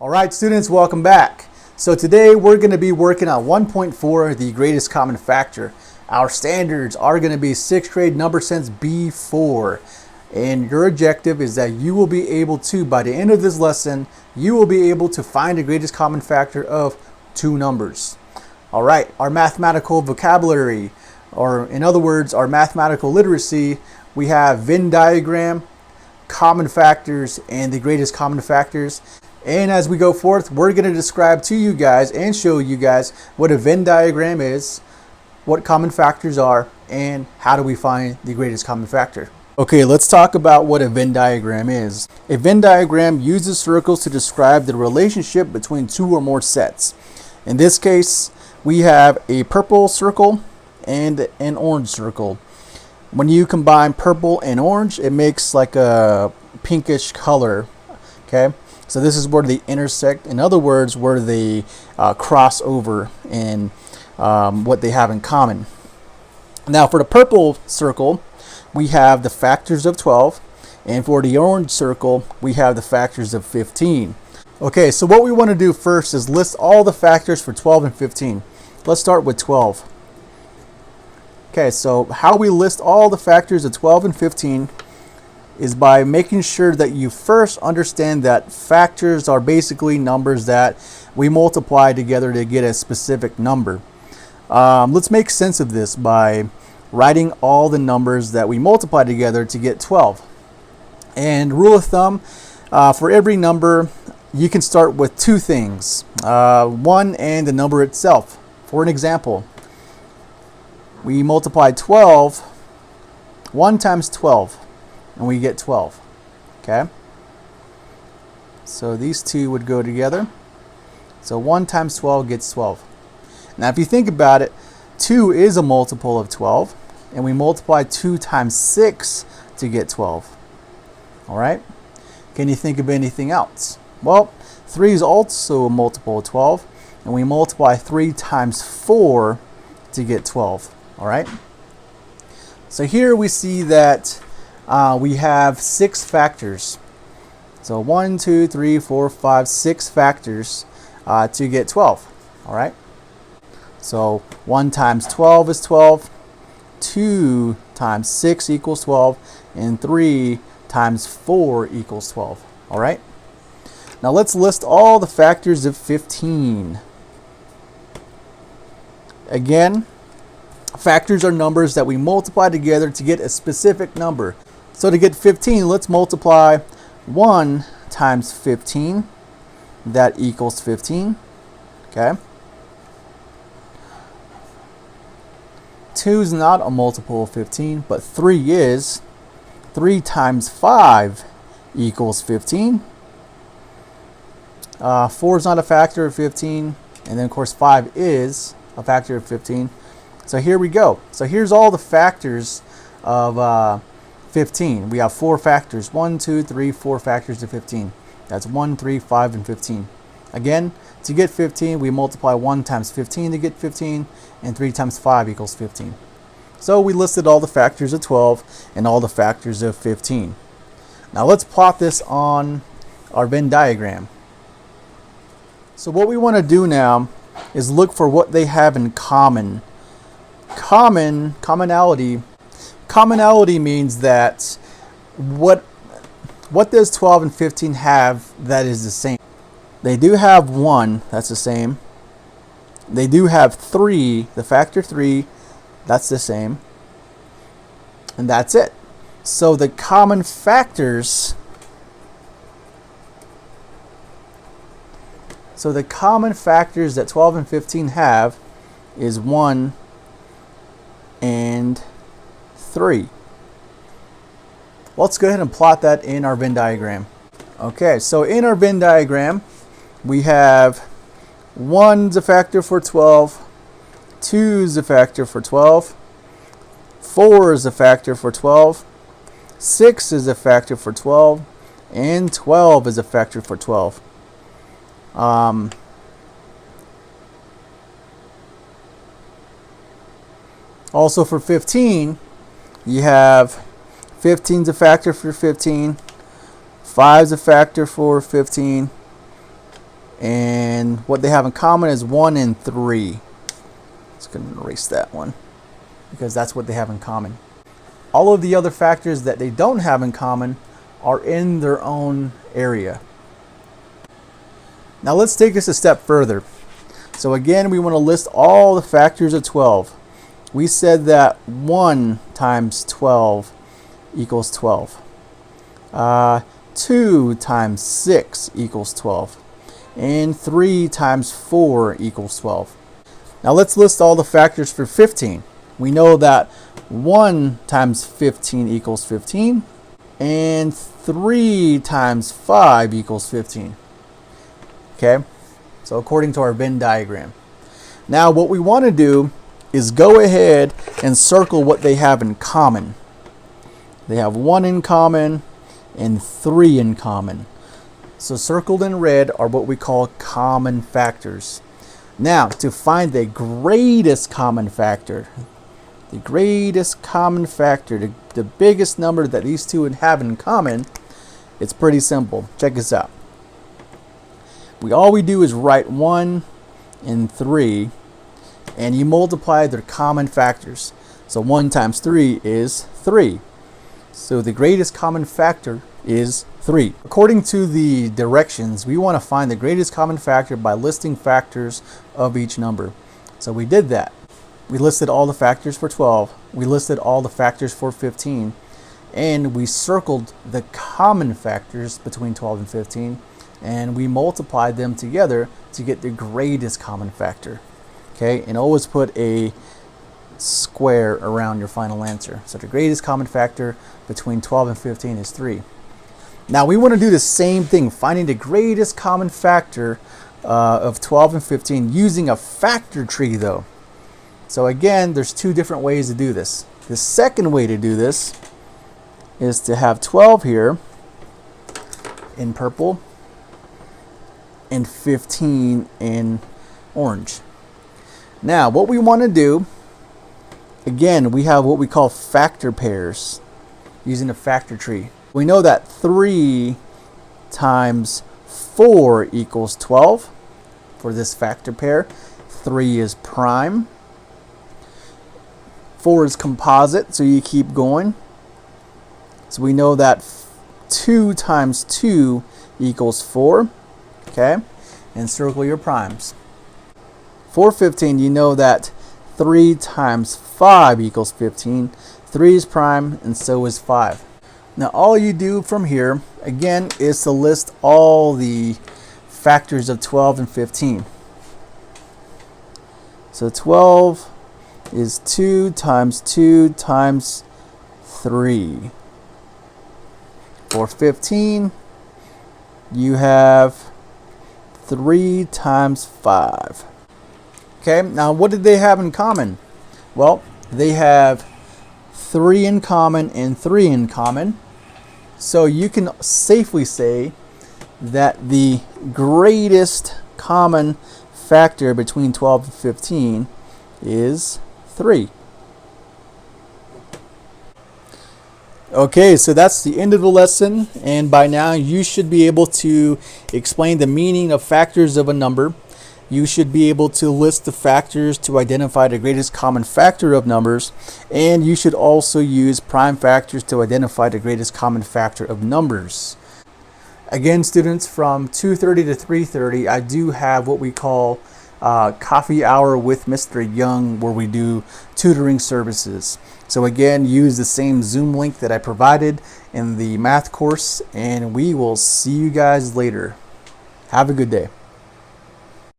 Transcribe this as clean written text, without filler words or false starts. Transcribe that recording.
All right, students, welcome back. So today we're going to be working on 1.4, the greatest common factor. Our standards are going to be 6th grade number sense B4. And your objective is that you will be able to, by the end of this lesson, you will be able to find the greatest common factor of two numbers. All right, our mathematical vocabulary, or in other words, our mathematical literacy, we have Venn diagram, common factors, and the greatest common factors. And as we go forth, we're going to describe to you guys and show you guys what a Venn diagram is, what common factors are, and how do we find the greatest common factor. Okay, let's talk about what a Venn diagram is. A Venn diagram uses circles to describe the relationship between two or more sets. In this case, we have a purple circle and an orange circle. When you combine purple and orange, it makes like a pinkish color, okay? So this is where they intersect. In other words, where they cross over in what they have in common. Now for the purple circle, we have the factors of 12. And for the orange circle, we have the factors of 15. Okay, so what we want to do first is list all the factors for 12 and 15. Let's start with 12. Okay, so how we list all the factors of 12 and 15 is by making sure that you first understand that factors are basically numbers that we multiply together to get a specific number. Let's make sense of this by writing all the numbers that we multiply together to get 12. And rule of thumb, for every number, you can start with two things. One and the number itself. For an example, we multiply 12, 1 times 12. And we get 12, okay? So these two would go together. So 1 times 12 gets 12. Now if you think about it, 2 is a multiple of 12, and we multiply 2 times 6 to get 12. All right? Can you think of anything else? Well, 3 is also a multiple of 12, and we multiply 3 times 4 to get 12. All right? So here we see that we have 6 factors. So 1, 2, 3, 4, 5, 6 factors to get 12. All right. So 1 times 12 is 12. 2 times 6 equals 12. And 3 times 4 equals 12. All right. Now let's list all the factors of 15. Again, factors are numbers that we multiply together to get a specific number. So to get 15, let's multiply 1 times 15. That equals 15. Okay. 2 is not a multiple of 15, but 3 is. 3 times 5 equals 15. 4 is not a factor of 15. And then, of course, 5 is a factor of 15. So here we go. So here's all the factors of 15. We have 4 factors. 1, 2, 3, 4 factors of 15. That's 1, 3, 5, and 15. Again, to get 15, we multiply 1 times 15 to get 15, and 3 times 5 equals 15. So we listed all the factors of 12 and all the factors of 15. Now let's plot this on our Venn diagram. So what we want to do now is look for what they have in common. Commonality means that what does 12 and 15 have that is the same? They do have 1, that's the same. They do have 3, the factor 3, that's the same. And that's it. So the common factors that 12 and 15 have is 1 and 3. Let's go ahead and plot that in our Venn diagram. Okay, so in our Venn diagram, we have 1 is a factor for 12, 2 is a factor for 12, 4 is a factor for 12, 6 is a factor for 12, and 12 is a factor for 12. Also for 15, you have 15 is a factor for 15, 5 is a factor for 15, and what they have in common is 1 and 3. Let's go and erase that one because that's what they have in common. All of the other factors that they don't have in common are in their own area. Now let's take this a step further. So again, we want to list all the factors of 12. We said that 1 times 12 equals 12. 2 times 6 equals 12. And 3 times 4 equals 12. Now let's list all the factors for 15. We know that 1 times 15 equals 15. And 3 times 5 equals 15. Okay, so according to our Venn diagram. Now what we want to do is go ahead and circle what they have in common. They have 1 in common and 3 in common. So circled in red are what we call common factors. Now to find the greatest common factor, the biggest number that these two would have in common, it's pretty simple. Check this out. All we do is write 1 and 3, and you multiply their common factors. So 1 times 3 is 3. So the greatest common factor is 3. According to the directions, we want to find the greatest common factor by listing factors of each number. So we did that. We listed all the factors for 12. We listed all the factors for 15. And we circled the common factors between 12 and 15. And we multiplied them together to get the greatest common factor. Okay, and always put a square around your final answer. So the greatest common factor between 12 and 15 is 3. Now we want to do the same thing, finding the greatest common factor of 12 and 15 using a factor tree though. So again, there's two different ways to do this. The second way to do this is to have 12 here in purple and 15 in orange. Now what we want to do, again, we have what we call factor pairs using a factor tree. We know that 3 times 4 equals 12 for this factor pair. 3 is prime. 4 is composite, so you keep going. So we know that 2 times 2 equals 4. Okay, and circle your primes. For 15, you know that 3 times 5 equals 15. 3 is prime, and so is 5. Now all you do from here, again, is to list all the factors of 12 and 15. So 12 is 2 times 2 times 3. For 15, you have 3 times 5. Okay, now what did they have in common? Well, they have 3 in common and 3 in common. So you can safely say that the greatest common factor between 12 and 15 is 3. Okay, so that's the end of the lesson, and by now you should be able to explain the meaning of factors of a number. You should be able to list the factors to identify the greatest common factor of numbers, and you should also use prime factors to identify the greatest common factor of numbers. Again, students, from 2:30 to 3:30, I do have what we call coffee hour with Mr. Young, where we do tutoring services. So again, use the same Zoom link that I provided in the math course, and we will see you guys later. Have a good day.